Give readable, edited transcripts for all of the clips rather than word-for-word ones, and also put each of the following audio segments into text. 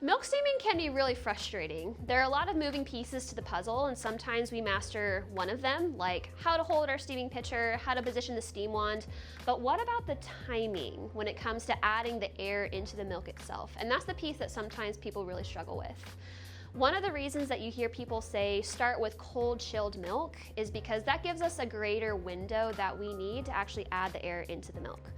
Milk steaming can be really frustrating. There are a lot of moving pieces to the puzzle, and sometimes we master one of them, like how to hold our steaming pitcher, how to position the steam wand. But what about the timing when it comes to adding the air into the milk itself? And that's the piece that sometimes people really struggle with. One of the reasons that you hear people say start with cold chilled milk is because that gives us a greater window that we need to actually add the air into the milk.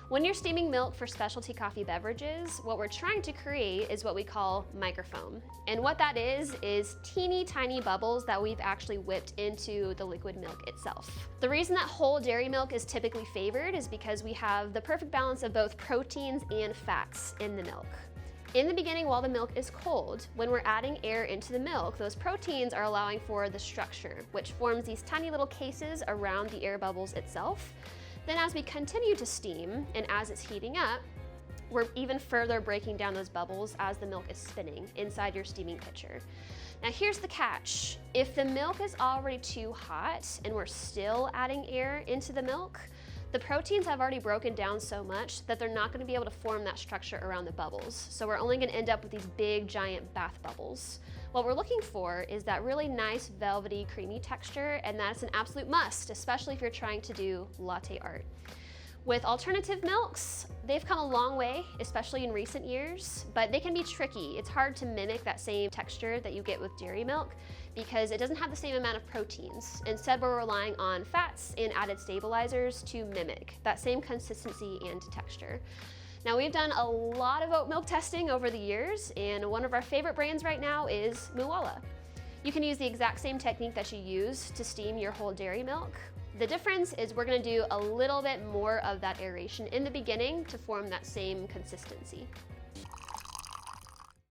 When you're steaming milk for specialty coffee beverages, what we're trying to create is what we call microfoam. And what that is teeny tiny bubbles that we've actually whipped into the liquid milk itself. The reason that whole dairy milk is typically favored is because we have the perfect balance of both proteins and fats in the milk. In the beginning, while the milk is cold, when we're adding air into the milk, those proteins are allowing for the structure, which forms these tiny little cases around the air bubbles itself. Then as we continue to steam, and as it's heating up, we're even further breaking down those bubbles as the milk is spinning inside your steaming pitcher. Now here's the catch. If the milk is already too hot and we're still adding air into the milk, the proteins have already broken down so much that they're not going to be able to form that structure around the bubbles. So we're only going to end up with these big giant bath bubbles. What we're looking for is that really nice velvety creamy texture, and that's an absolute must, especially if you're trying to do latte art. With alternative milks, they've come a long way, especially in recent years, but they can be tricky. It's hard to mimic that same texture that you get with dairy milk because it doesn't have the same amount of proteins. Instead, we're relying on fats and added stabilizers to mimic that same consistency and texture. Now, we've done a lot of oat milk testing over the years, and one of our favorite brands right now is Mooala. You can use the exact same technique that you use to steam your whole dairy milk. The difference is we're going to do a little bit more of that aeration in the beginning to form that same consistency.